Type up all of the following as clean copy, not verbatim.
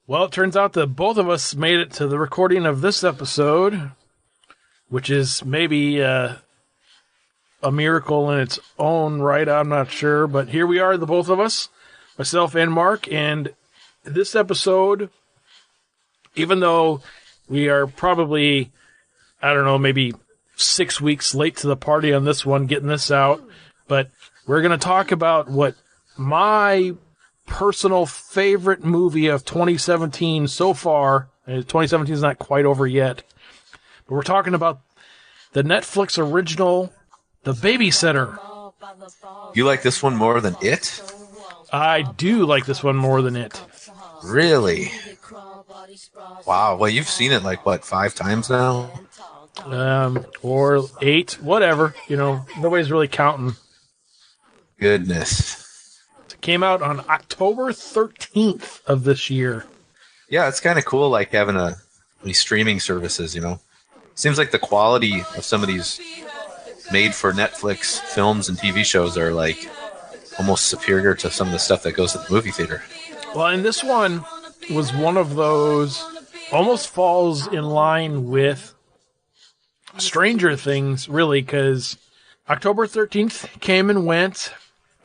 Well, it turns out that both of us made it to the recording of this episode, which is maybe a miracle in its own right. I'm not sure, but here we are, the both of us, myself and Mark, and this episode, even though we are probably, I don't know, maybe 6 weeks late to the party on this one, getting this out, but we're going to talk about what my personal favorite movie of 2017 so far. 2017 is not quite over yet, but we're talking about the Netflix original, The Babysitter. You like this one more than It? I do like this one more than It. Really? Wow. Well, you've seen it like, what, 5 times now? Or 8, whatever. You know, nobody's really counting. Goodness. It came out on October 13th of this year. Yeah, it's kind of cool, like having these streaming services, you know. Seems like the quality of some of these made for Netflix films and TV shows are like almost superior to some of the stuff that goes to the movie theater. Well, and this one was one of those, almost falls in line with Stranger Things, really, because October 13th came and went.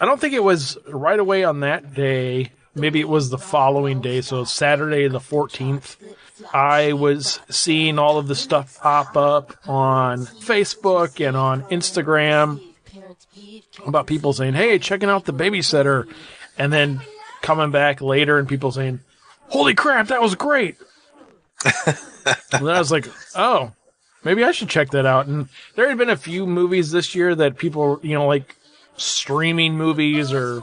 I don't think it was right away on that day. Maybe it was the following day, so Saturday the 14th. I was seeing all of the stuff pop up on Facebook and on Instagram about people saying, hey, checking out The Babysitter, and then coming back later and people saying, holy crap, that was great. And then I was like, oh, maybe I should check that out. And there had been a few movies this year that people, you know, like streaming movies, or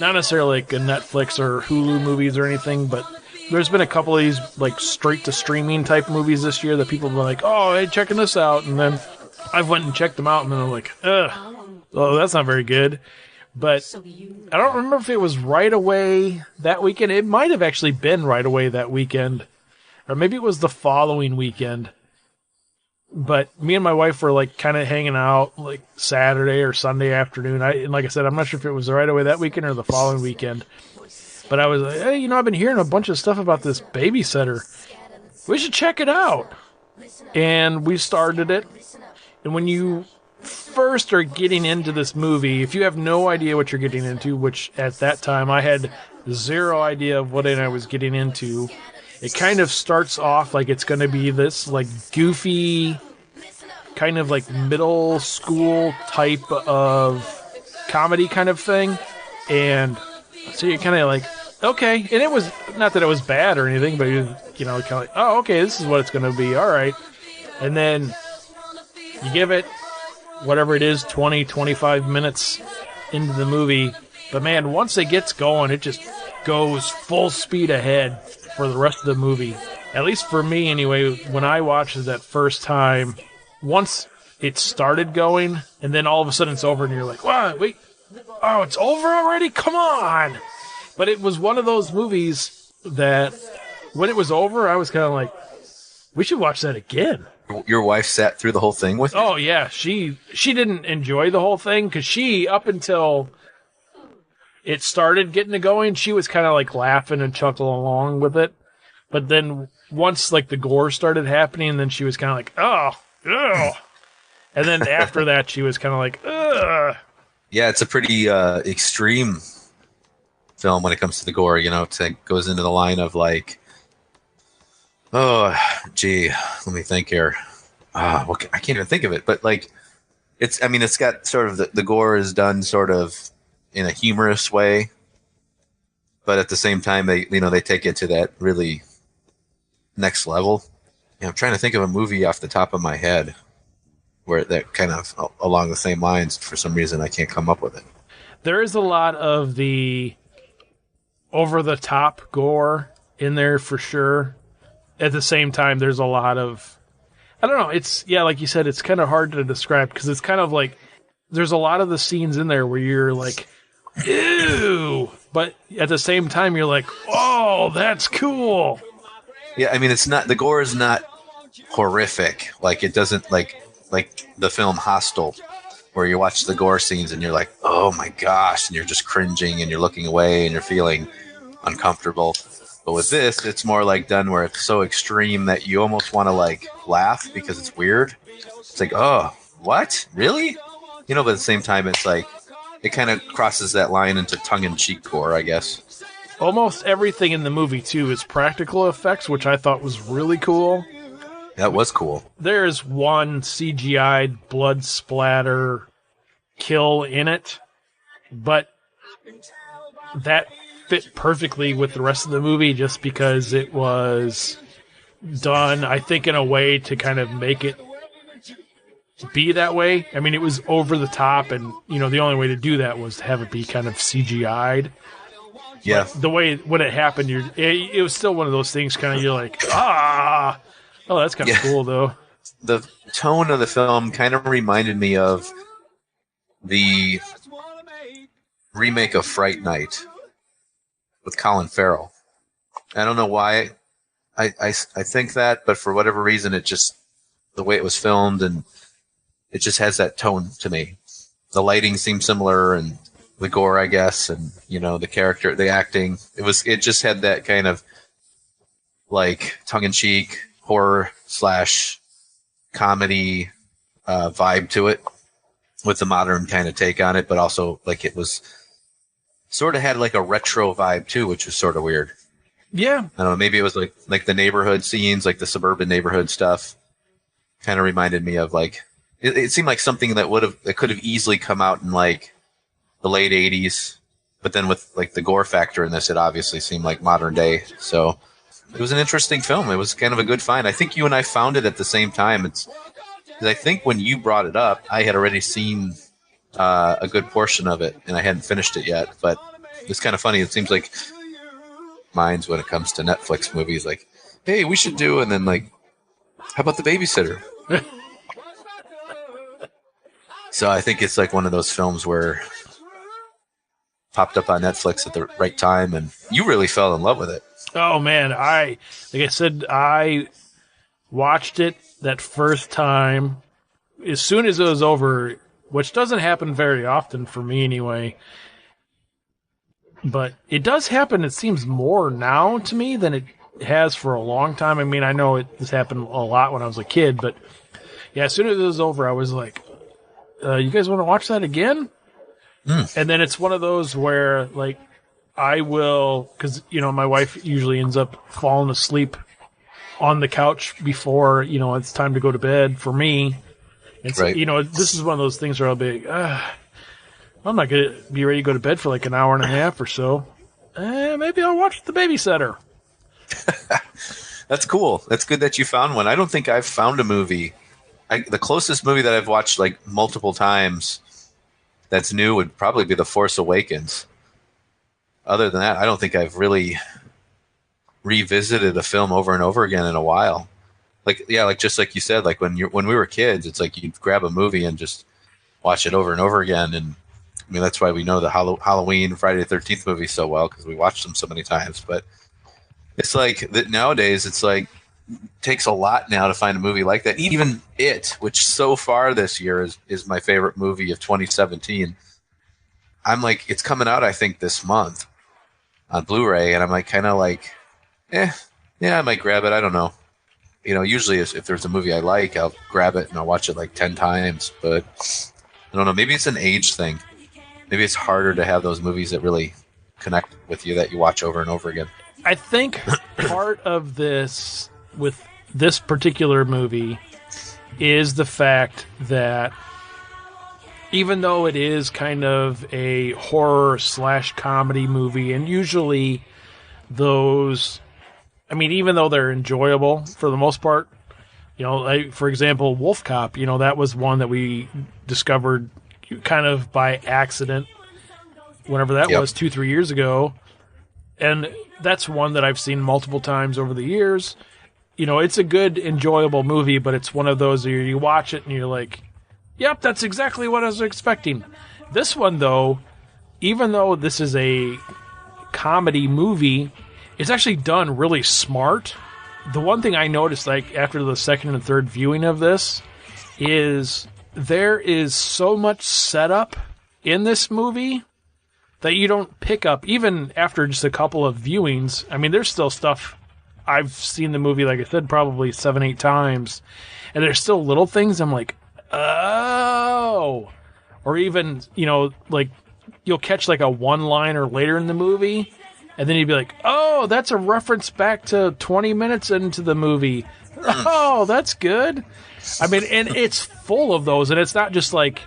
not necessarily like a Netflix or Hulu movies or anything, but there's been a couple of these like straight to streaming type movies this year that people have been like, oh, hey, checking this out. And then I went and checked them out, and then I'm like, oh, that's not very good. But I don't remember if it was right away that weekend. It might have actually been right away that weekend, or maybe it was the following weekend. But me and my wife were like kind of hanging out like Saturday or Sunday afternoon. And like I said, I'm not sure if it was right away that weekend or the following weekend. But I was like, hey, you know, I've been hearing a bunch of stuff about this Babysitter. We should check it out. And we started it. And when you first are getting into this movie, if you have no idea what you're getting into, which at that time I had zero idea of what I was getting into, it kind of starts off like it's going to be this like goofy, kind of like middle school type of comedy kind of thing. And so you're kind of like, okay. And it was not that it was bad or anything, but you know, kind of like, oh, okay, this is what it's going to be. All right. And then you give it whatever it is, 20, 25 minutes into the movie. But man, once it gets going, it just goes full speed ahead for the rest of the movie. At least for me anyway, when I watched it that first time, once it started going, and then all of a sudden it's over and you're like, what? Wait, oh, it's over already? Come on! But it was one of those movies that when it was over, I was kind of like, we should watch that again. Your wife sat through the whole thing with you? Oh, yeah. She didn't enjoy the whole thing because she, up until it started getting it going, she was kind of like laughing and chuckling along with it. But then once like the gore started happening, then she was kind of like, oh, ugh. And then after that, she was kind of like, ugh. Yeah, it's a pretty extreme film when it comes to the gore. You know, it goes into the line of like, oh, gee, let me think here. I can't even think of it. But like, it's got sort of the gore is done sort of in a humorous way, but at the same time, they take it to that really next level. I'm trying to think of a movie off the top of my head where that kind of along the same lines. For some reason, I can't come up with it. There is a lot of the over-the-top gore in there for sure. At the same time, there's a lot of, I don't know, it's, yeah, like you said, it's kind of hard to describe because it's kind of like, there's a lot of the scenes in there where you're like, ew, but at the same time, you're like, oh, that's cool. Yeah, I mean, it's not, the gore is not horrific. Like, it doesn't, like the film Hostel, where you watch the gore scenes and you're like, oh my gosh, and you're just cringing and you're looking away and you're feeling uncomfortable. But with this, it's more like done where it's so extreme that you almost want to like laugh because it's weird. It's like, oh, what? Really? You know, but at the same time, it's like it kind of crosses that line into tongue-in-cheek gore, I guess. Almost everything in the movie, too, is practical effects, which I thought was really cool. That was cool. There's one CGI blood splatter kill in it, but that fit perfectly with the rest of the movie just because it was done, I think, in a way to kind of make it be that way. I mean, it was over the top, and, you know, the only way to do that was to have it be kind of CGI'd. Yeah. But the way, when it happened, it was still one of those things kind of, you're like, ah! Oh, that's kind of cool, though. The tone of the film kind of reminded me of the remake of Fright Night with Colin Farrell. I don't know why I think that, but for whatever reason, it just, the way it was filmed, and it just has that tone to me. The lighting seemed similar, and the gore, I guess, and, you know, the character, the acting, it just had that kind of like tongue-in-cheek horror / comedy vibe to it, with the modern kind of take on it, but also like it was sort of had like a retro vibe too, which was sort of weird. Yeah. I don't know, maybe it was like the neighborhood scenes, like the suburban neighborhood stuff kind of reminded me of like, it seemed like something that could have easily come out in like the late 80s, but then with like the gore factor in this, it obviously seemed like modern day. So it was an interesting film. It was kind of a good find. I think you and I found it at the same time. Because I think when you brought it up, I had already seen a good portion of it, and I hadn't finished it yet. But it's kind of funny. It seems like mine's when it comes to Netflix movies, like, hey, we should do, and then like, how about The Babysitter? So I think it's like one of those films where popped up on Netflix at the right time, and you really fell in love with it. Oh, man. Like I said, I watched it that first time as soon as it was over, which doesn't happen very often for me anyway. But it does happen, it seems, more now to me than it has for a long time. I mean, I know this happened a lot when I was a kid, but yeah, as soon as it was over, I was like, you guys want to watch that again? And then it's one of those where, like, I will, because, you know, my wife usually ends up falling asleep on the couch before, you know, it's time to go to bed for me. And so, you know, this is one of those things where I'll be, I'm not going to be ready to go to bed for like an hour and a half or so. Maybe I'll watch The Babysitter. That's cool. That's good that you found one. I don't think I've found a movie. The closest movie that I've watched like multiple times that's new would probably be The Force Awakens. Other than that, I don't think I've really revisited a film over and over again in a while. Like, yeah, like just like you said, like when we were kids, it's like you'd grab a movie and just watch it over and over again. And I mean, that's why we know the Halloween, Friday the 13th movies so well, because we watched them so many times. But it's like that nowadays, it's like it takes a lot now to find a movie like that. Even It, which so far this year is my favorite movie of 2017. I'm like, it's coming out, I think, this month on Blu-ray, and I'm like, kind of like, yeah, I might grab it. I don't know. You know, usually if there's a movie I like, I'll grab it and I'll watch it like 10 times. But I don't know. Maybe it's an age thing. Maybe it's harder to have those movies that really connect with you that you watch over and over again. I think part of this with this particular movie is the fact that even though it is kind of a horror / comedy movie, and usually those, I mean, even though they're enjoyable for the most part, you know, like, for example, Wolf Cop, you know, that was one that we discovered kind of by accident, whenever that was 2-3 years ago. And that's one that I've seen multiple times over the years. You know, it's a good, enjoyable movie, but it's one of those where you watch it and you're like, yep, that's exactly what I was expecting. This one, though, even though this is a comedy movie, it's actually done really smart. The one thing I noticed, like, after the second and third viewing of this, is there is so much setup in this movie that you don't pick up even after just a couple of viewings. I mean, there's still stuff. I've seen the movie, like I said, probably 7-8 times, and there's still little things I'm like, oh, or even, like you'll catch like a one-liner later in the movie, and then you'd be like, oh, that's a reference back to 20 minutes into the movie. Oh, that's good. I mean, and it's full of those, and it's not just like,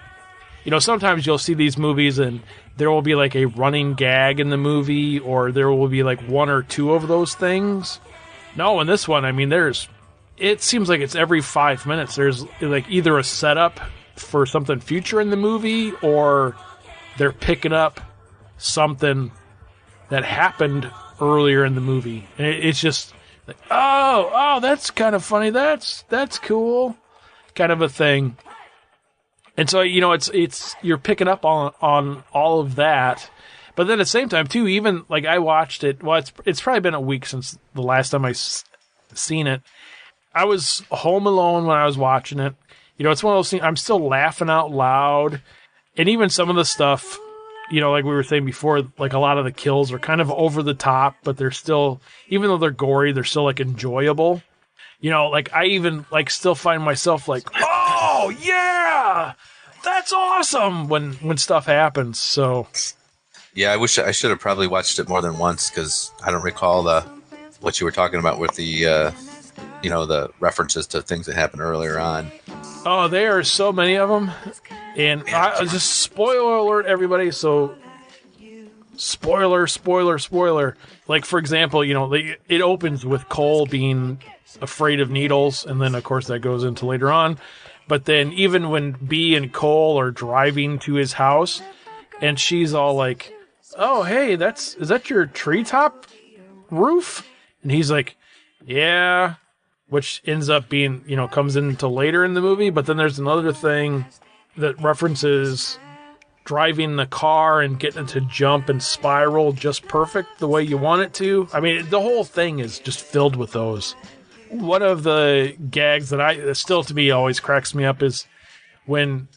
sometimes you'll see these movies and there will be like a running gag in the movie, or there will be like one or two of those things. No, in this one, I mean, it seems like it's every 5 minutes. There's like either a setup for something future in the movie, or they're picking up something that happened earlier in the movie. And it's just like, oh, that's kind of funny. That's cool, kind of a thing. And so, it's you're picking up on all of that. But then at the same time, too, even like I watched it. Well, it's probably been a week since the last time I seen it. I was home alone when I was watching it. It's one of those things. I'm still laughing out loud, and even some of the stuff, like we were saying before, like a lot of the kills are kind of over the top, but they're still, even though they're gory, they're still like enjoyable. Like I even like still find myself like, oh yeah, that's awesome when stuff happens. So. Yeah, I wish I should have probably watched it more than once, because I don't recall what you were talking about with the the references to things that happened earlier on. Oh, there are so many of them, and just spoiler alert, everybody. So, spoiler. Like for example, it opens with Cole being afraid of needles, and then of course that goes into later on. But then even when Bee and Cole are driving to his house, and she's all like, oh, hey, is that your treetop roof? And he's like, yeah, which ends up being, comes into later in the movie. But then there's another thing that references driving the car and getting it to jump and spiral just perfect the way you want it to. I mean, the whole thing is just filled with those. One of the gags that still to me always cracks me up is when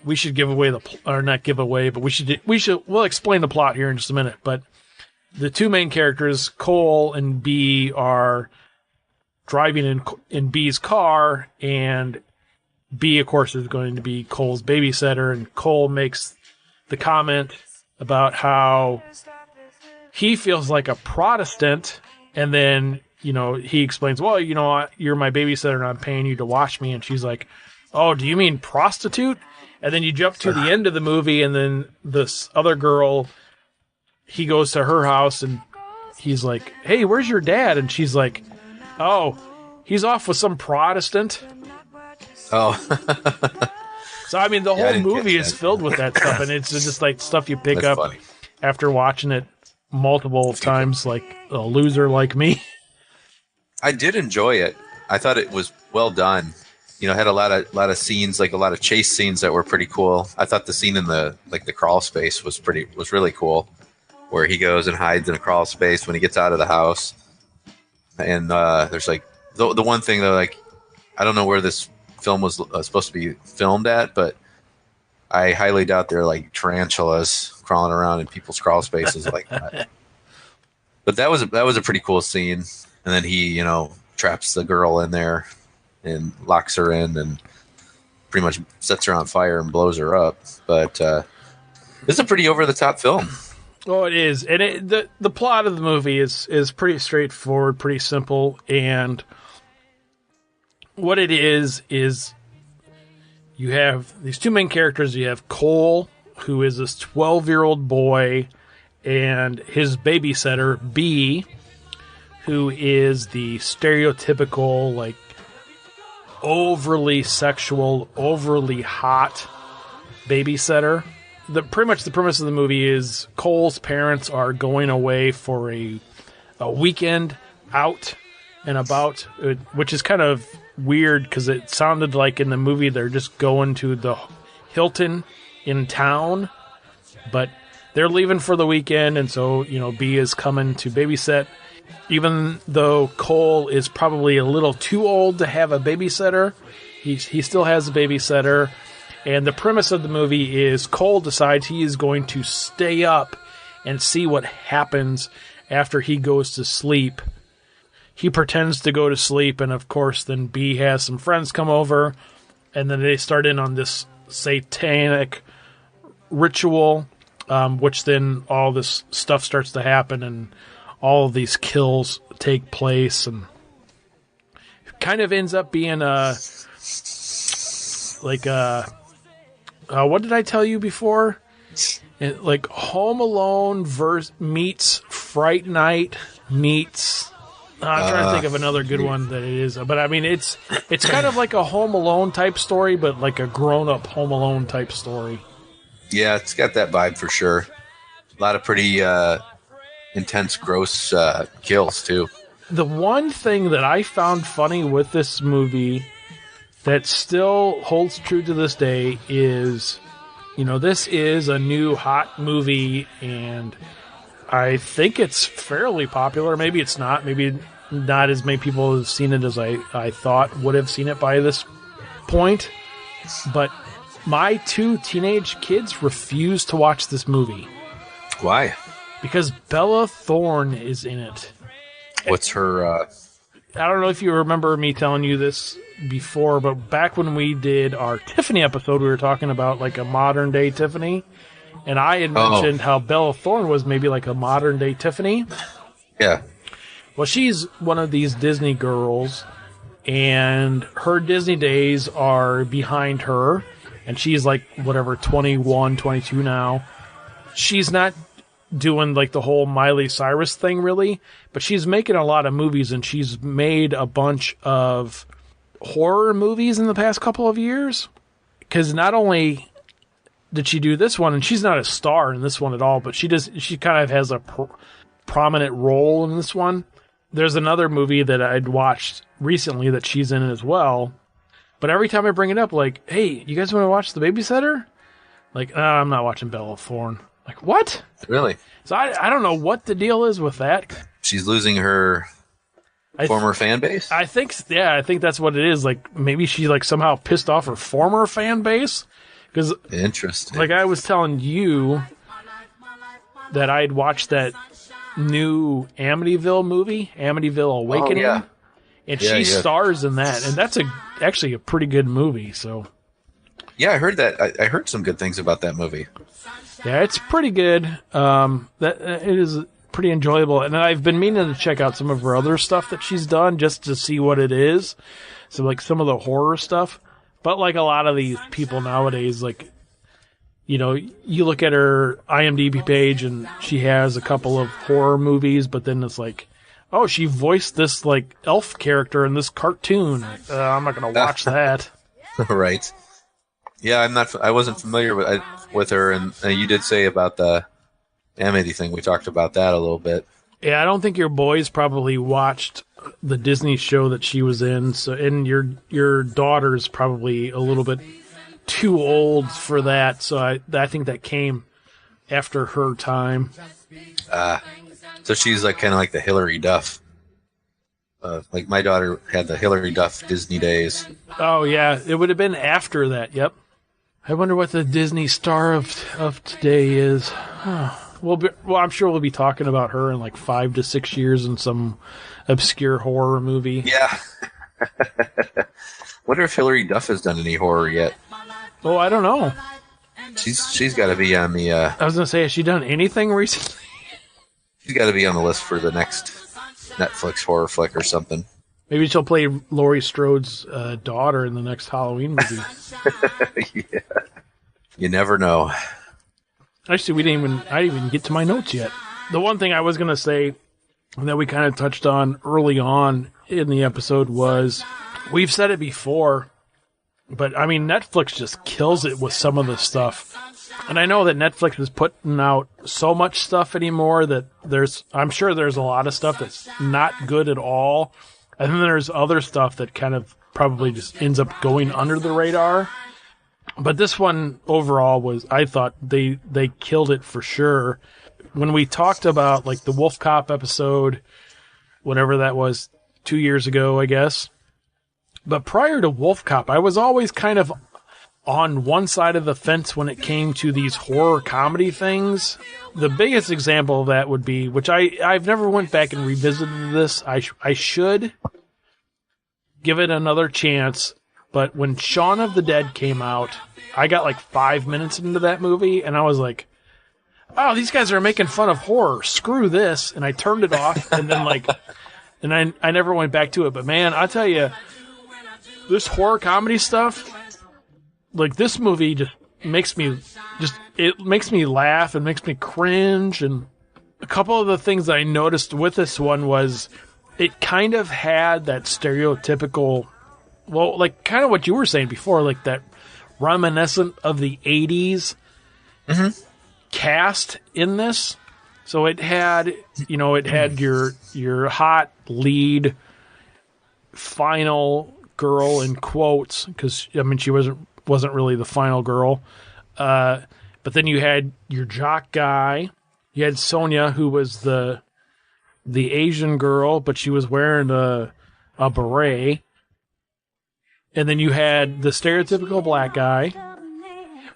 we should give away not give away, but we'll explain the plot here in just a minute. But the two main characters, Cole and Bee, are driving in Bee's car, and Bee, of course, is going to be Cole's babysitter, and Cole makes the comment about how he feels like a Protestant, and then, he explains, well, you're my babysitter and I'm paying you to watch me, and she's like, oh, do you mean prostitute? And then you jump to the end of the movie, and then this other girl, he goes to her house, and he's like, hey, where's your dad? And she's like, oh, he's off with some Protestant. Oh. So, I mean, the whole movie is filled with that stuff, and it's just like stuff you pick up funny. After watching it multiple times, like a loser like me. I did enjoy it. I thought it was well done. Had a lot of scenes, like a lot of chase scenes that were pretty cool. I thought the scene in the crawl space was really cool, where he goes and hides in a crawl space when he gets out of the house. And there's like the one thing though, like I don't know where this film was supposed to be filmed at, but I highly doubt there are like tarantulas crawling around in people's crawl spaces like that. But that was a pretty cool scene. And then he traps the girl in there and locks her in and pretty much sets her on fire and blows her up. But it's a pretty over-the-top film. Oh, it is. And the plot of the movie is pretty straightforward, pretty simple. And what it is you have these two main characters. You have Cole, who is this 12-year-old boy, and his babysitter, Bee, who is the stereotypical, like, overly sexual, overly hot babysitter. Pretty much the premise of the movie is Cole's parents are going away for a weekend out and about, which is kind of weird because it sounded like in the movie they're just going to the Hilton in town, but they're leaving for the weekend, and so, Bee is coming to babysit. Even though Cole is probably a little too old to have a babysitter, he still has a babysitter. And the premise of the movie is Cole decides he is going to stay up and see what happens after he goes to sleep. He pretends to go to sleep, and of course then B has some friends come over, and then they start in on this satanic ritual, which then all this stuff starts to happen, and all of these kills take place, and it kind of ends up being what did I tell you before? Like Home Alone meets Fright Night meets... I'm trying to think of another good one that it is. But, I mean, it's kind of like a Home Alone type story, but like a grown-up Home Alone type story. Yeah, it's got that vibe for sure. A lot of pretty intense, gross kills, too. The one thing that I found funny with this movie that still holds true to this day is, this is a new hot movie, and I think it's fairly popular. Maybe it's not. Maybe not as many people have seen it as I thought would have seen it by this point. But my 2 teenage kids refuse to watch this movie. Why? Because Bella Thorne is in it. What's her... I don't know if you remember me telling you this before, but back when we did our Tiffany episode, we were talking about like a modern day Tiffany. And I had mentioned how Bella Thorne was maybe like a modern day Tiffany. Yeah. Well, she's one of these Disney girls, and her Disney days are behind her, and she's like, 21, 22 now. She's not doing like the whole Miley Cyrus thing, really, but she's making a lot of movies, and she's made a bunch of horror movies in the past couple of years. Because not only did she do this one, and she's not a star in this one at all, but she kind of has a prominent role in this one. There's another movie that I'd watched recently that she's in as well. But every time I bring it up, like, hey, you guys want to watch The Babysitter? Like, I'm not watching Bella Thorne. Like, what? Really? So I don't know what the deal is with that. She's losing her former fan base? I think that's what it is. Like, maybe she like somehow pissed off her former fan base. Because, interesting. Like I was telling you that I'd watched that new Amityville movie, Amityville Awakening, and she stars in that, and that's actually a pretty good movie. So, yeah, I heard that. I heard some good things about that movie. Yeah, it's pretty good. It is pretty enjoyable, and I've been meaning to check out some of her other stuff that she's done just to see what it is. So, like some of the horror stuff. But like a lot of these people nowadays, like, you look at her IMDb page and she has a couple of horror movies, but then it's like, oh, she voiced this like elf character in this cartoon. I'm not going to watch that. Right. Yeah, I wasn't familiar with her, and you did say about the Amity thing. We talked about that a little bit. Yeah, I don't think your boys probably watched the Disney show that she was in. So, and your daughter's probably a little bit too old for that. So I think that came after her time. So she's like kind of like the Hillary Duff. Like my daughter had the Hillary Duff Disney days. Oh yeah, it would have been after that. Yep. I wonder what the Disney star of today is. Huh. Well, I'm sure we'll be talking about her in like 5 to 6 years in some obscure horror movie. Yeah. Wonder if Hillary Duff has done any horror yet. Oh, I don't know. She's got to be on the. I was gonna say, has she done anything recently? She's got to be on the list for the next Netflix horror flick or something. Maybe she'll play Laurie Strode's daughter in the next Halloween movie. Yeah. You never know. Actually, I didn't even get to my notes yet. The one thing I was going to say that we kind of touched on early on in the episode was, we've said it before, but I mean, Netflix just kills it with some of the stuff. And I know that Netflix is putting out so much stuff anymore that I'm sure there's a lot of stuff that's not good at all. And then there's other stuff that kind of probably just ends up going under the radar. But this one overall I thought they killed it for sure. When we talked about like the Wolf Cop episode, whatever that was, 2 years ago, I guess. But prior to Wolf Cop, I was always kind of on one side of the fence when it came to these horror comedy things. The biggest example of that would be, which I've never went back and revisited this. I should give it another chance. But when Shaun of the Dead came out, I got like 5 minutes into that movie, and I was like, oh, these guys are making fun of horror. Screw this. And I turned it off, and then I never went back to it. But man, I tell you, this horror comedy stuff, like this movie just makes me laugh and makes me cringe. And a couple of the things I noticed with this one was it kind of had that stereotypical, well, like kind of what you were saying before, like that reminiscent of the 80s cast in this. So it had your hot lead final girl in quotes, because I mean she wasn't really the final girl. But then you had your jock guy. You had Sonia, who was the Asian girl, but she was wearing a beret. And then you had the stereotypical black guy.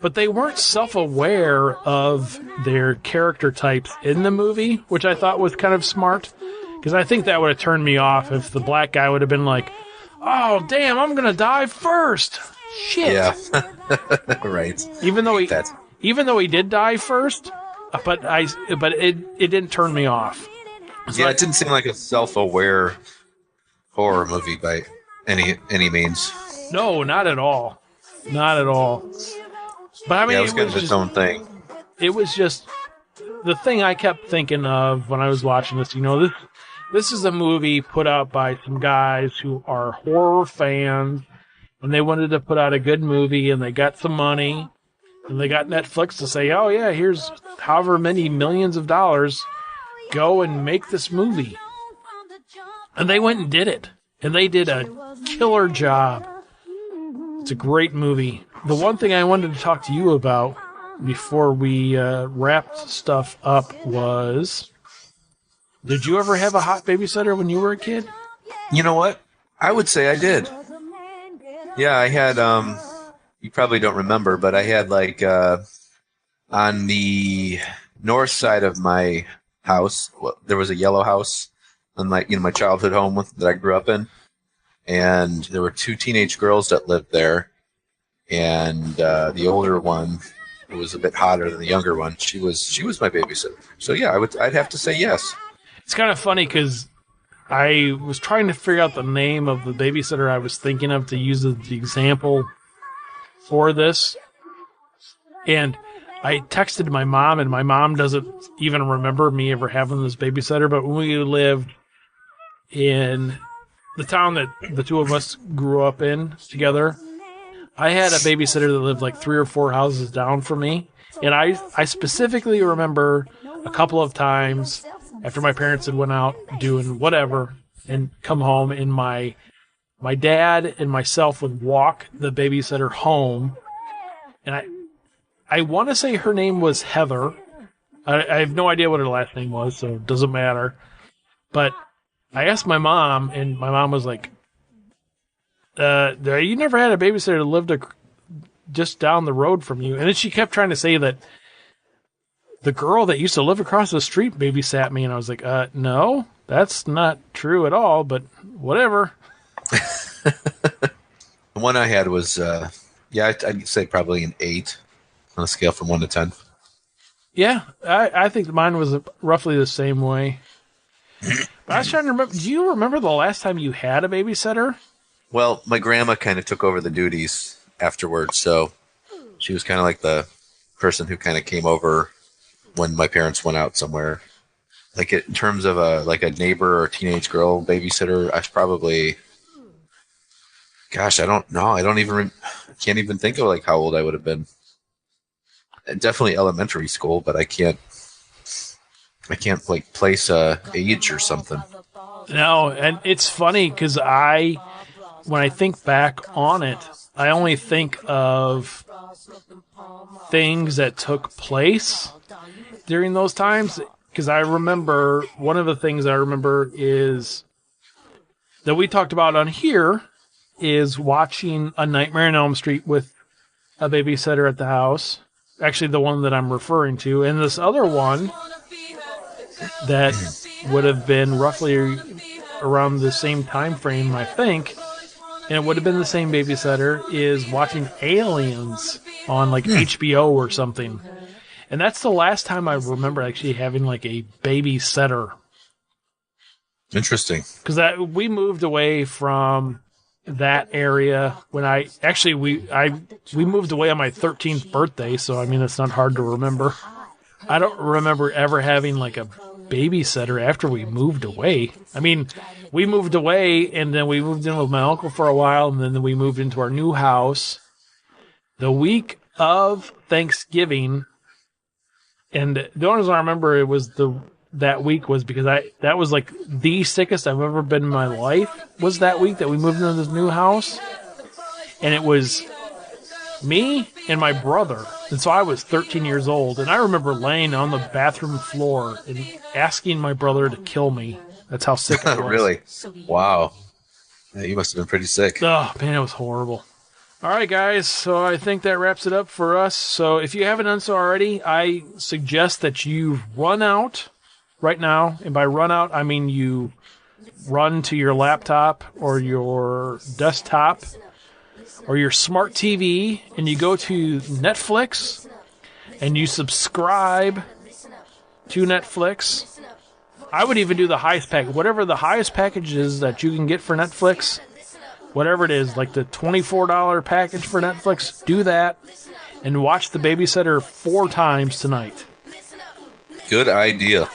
But they weren't self-aware of their character types in the movie, which I thought was kind of smart. Because I think that would have turned me off if the black guy would have been like, oh, damn, I'm going to die first. Shit. Yeah. Right. Even though he did die first, but it didn't turn me off. It didn't seem like a self-aware horror movie by any means. No, not at all. Not at all. But I mean, it was kind of its own thing. It was just the thing I kept thinking of when I was watching this. You know, this is a movie put out by some guys who are horror fans, and they wanted to put out a good movie, and they got some money, and they got Netflix to say, oh yeah, here's however many millions of dollars, go and make this movie. And they went and did it. And they did a killer job. It's a great movie. The one thing I wanted to talk to you about before we wrapped stuff up was, did you ever have a hot babysitter when you were a kid? You know what? I would say I did. Yeah, I had, you probably don't remember, but I had like, on the north side of my house, there was a yellow house on my childhood home that I grew up in. And there were 2 teenage girls that lived there. And the older one, who was a bit hotter than the younger one, she was my babysitter. So yeah, I'd have to say yes. It's kind of funny because I was trying to figure out the name of the babysitter I was thinking of to use as the example for this. And I texted my mom, and my mom doesn't even remember me ever having this babysitter. But when we lived in the town that the two of us grew up in together, I had a babysitter that lived like 3 or 4 houses down from me. And I specifically remember a couple of times after my parents had went out doing whatever and come home, and my dad and myself would walk the babysitter home. And I want to say her name was Heather. I have no idea what her last name was, so it doesn't matter. But I asked my mom, and my mom was like, you never had a babysitter that lived just down the road from you. And then she kept trying to say that the girl that used to live across the street babysat me. And I was like, no, that's not true at all, but whatever. The one I had was, I'd say probably an 8 on a scale from 1 to 10. Yeah, I think mine was roughly the same way. But I was trying to remember, do you remember the last time you had a babysitter? Well, my grandma kind of took over the duties afterwards, so she was kind of like the person who kind of came over when my parents went out somewhere. Like in terms of a neighbor or teenage girl babysitter, I was probably, gosh, I don't know. I can't even think of like how old I would have been. Definitely elementary school, but I can't like place a age or something. No, and it's funny because when I think back on it, I only think of things that took place during those times. Because I remember, one of the things I remember is that we talked about on here is watching A Nightmare on Elm Street with a babysitter at the house. Actually, the one that I'm referring to. And this other one that would have been roughly around the same time frame, I think, and it would have been the same babysitter, is watching Aliens on like HBO or something. And that's the last time I remember actually having like a babysitter. Interesting. Because we moved away from that area when we moved away on my 13th birthday, so I mean it's not hard to remember. I don't remember ever having like a babysitter after we moved away. I mean, we moved away and then we moved in with my uncle for a while, and then we moved into our new house the week of Thanksgiving. And the only reason I remember it was that week was because that was like the sickest I've ever been in my life, was that week that we moved into this new house. And it was me and my brother. And so I was 13 years old. And I remember laying on the bathroom floor and asking my brother to kill me. That's how sick I was. Really? Wow. Yeah, you must have been pretty sick. Oh, man, it was horrible. All right, guys. So I think that wraps it up for us. So if you haven't done so already, I suggest that you run out right now. And by run out, I mean you run to your laptop or your desktop or your smart TV, and you go to Netflix, and you subscribe to Netflix. I would even do the highest package. Whatever the highest package is that you can get for Netflix, whatever it is, like the $24 package for Netflix, do that, and watch The Babysitter 4 times tonight. Good idea.